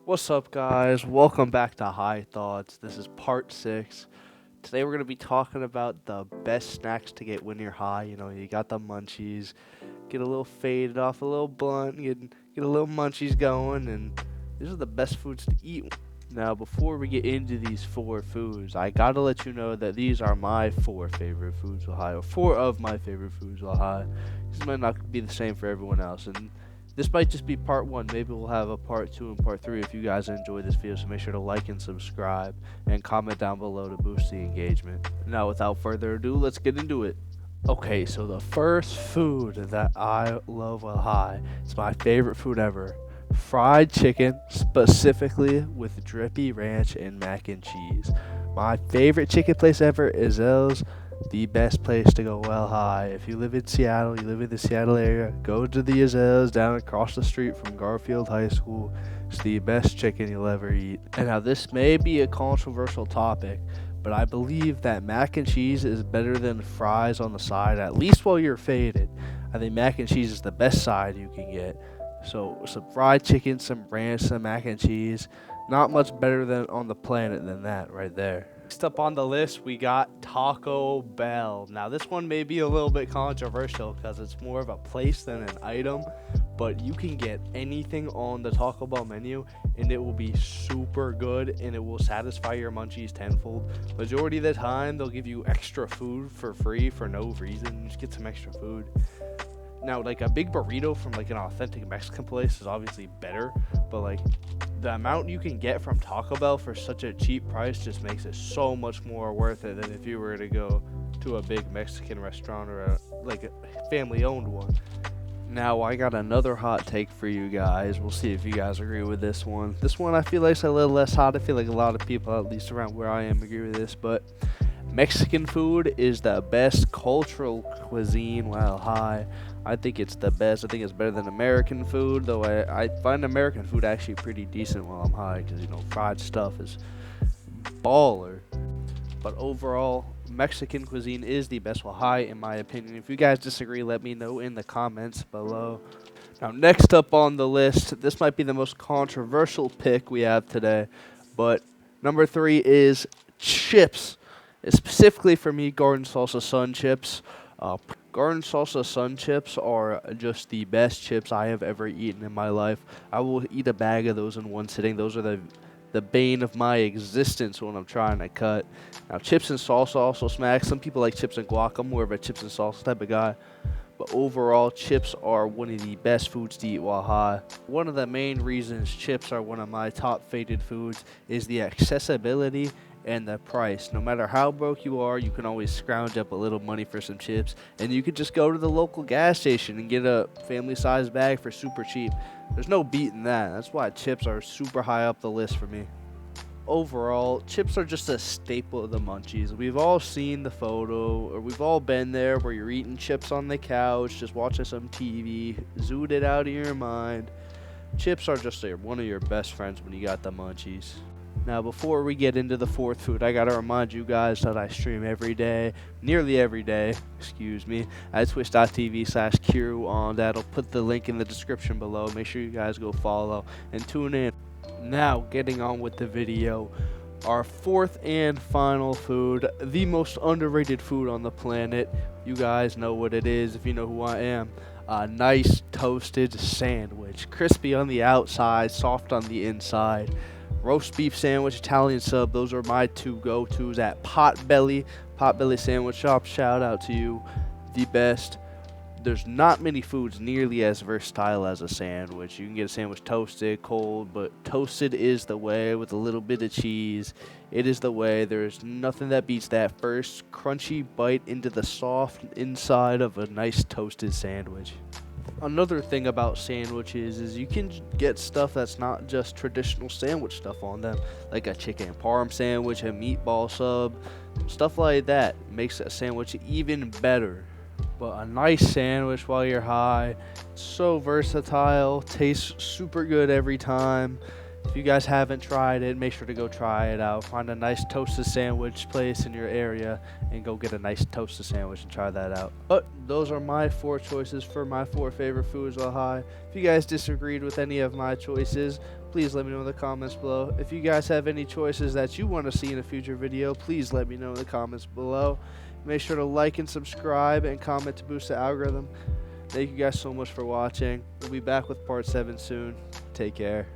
What's up, guys? Welcome back to High Thoughts. This is part 6. Today we're going to be talking about the best snacks to get when you're high. You got the munchies, get a little faded off a little blunt, get a little munchies going, and these are the best foods to eat. Now, before we get into these 4 foods, I got to let you know that these are my 4 favorite foods while high, or 4 of my favorite foods while high. This might not be the same for everyone else, and this might just be part 1. Maybe we'll have a part 2 and part 3 if you guys enjoy this video. So make sure to like and subscribe and comment down below to boost the engagement. Now, without further ado, let's get into it. Okay, so the first food that I love while high, it's my favorite food ever. Fried chicken, specifically with drippy ranch and mac and cheese. My favorite chicken place ever is L's. The best place to go well high. If you live in Seattle, you live in the Seattle area, go to the Azels down across the street from Garfield High School. It's the best chicken you'll ever eat. And now this may be a controversial topic, but I believe that mac and cheese is better than fries on the side, at least while you're faded. I think mac and cheese is the best side you can get. So some fried chicken, some ranch, some mac and cheese. Not much better than on the planet than that right there. Next up on the list, we got Taco Bell. Now, this one may be a little bit controversial because it's more of a place than an item, but you can get anything on the Taco Bell menu, and it will be super good, and it will satisfy your munchies tenfold. Majority of the time, they'll give you extra food for free for no reason. Just get some extra food. Now, like a big burrito from like an authentic Mexican place is obviously better, but like the amount you can get from Taco Bell for such a cheap price just makes it so much more worth it than if you were to go to a big Mexican restaurant or a family-owned one. Now, I got another hot take for you guys. We'll see if you guys agree with this one. This one I feel like is a little less hot. I feel like a lot of people, at least around where I am, agree with this, but Mexican food is the best cultural cuisine while high. I think it's the best. I think it's better than American food, though I find American food actually pretty decent while I'm high because, fried stuff is baller. But overall, Mexican cuisine is the best while high, in my opinion. If you guys disagree, let me know in the comments below. Now, next up on the list, this might be the most controversial pick we have today, but number 3 is chips. Specifically for me, garden salsa sun chips. Garden salsa sun chips are just the best chips I have ever eaten in my life. I will eat a bag of those in one sitting. Those are the bane of my existence when I'm trying to cut. Now, chips and salsa also smack. Some people like chips and guac. I'm more of a chips and salsa type of guy. But overall, chips are one of the best foods to eat while high. One of the main reasons chips are one of my top favorite foods is the accessibility and the price. No matter how broke you are, you can always scrounge up a little money for some chips, and you could just go to the local gas station and get a family-sized bag for super cheap. There's no beating that. That's why chips are super high up the list for me. Overall, chips are just a staple of the munchies. We've all seen the photo, or we've all been there where you're eating chips on the couch, just watching some TV, zooted it out of your mind. Chips are just one of your best friends when you got the munchies. Now, before we get into the 4th food, I gotta remind you guys that I stream every day, nearly every day, at twitch.tv/Q on that. I'll put the link in the description below. Make sure you guys go follow and tune in. Now, getting on with the video, our 4th and final food, the most underrated food on the planet. You guys know what it is if you know who I am. A nice toasted sandwich, crispy on the outside, soft on the inside. Roast beef sandwich, Italian sub, those are my 2 go-tos at Potbelly Sandwich Shop. Shout out to you, the best. There's not many foods nearly as versatile as a sandwich. You can get a sandwich toasted, cold, but toasted is the way with a little bit of cheese. It is the way. There's nothing that beats that first crunchy bite into the soft inside of a nice toasted sandwich. Another thing about sandwiches is you can get stuff that's not just traditional sandwich stuff on them, like a chicken parm sandwich, a meatball sub, stuff like that makes a sandwich even better. But a nice sandwich while you're high, so versatile, tastes super good every time. If you guys haven't tried it, make sure to go try it out. Find a nice toasted sandwich place in your area and go get a nice toasted sandwich and try that out. But those are my 4 choices for my 4 favorite foods while high. If you guys disagreed with any of my choices, please please let me know in the comments below. If you guys have any choices that you want to see in a future video, please let me know in the comments below. Make sure to like and subscribe and comment to boost the algorithm. Thank you guys so much for watching. We'll be back with part 7 soon. Take care.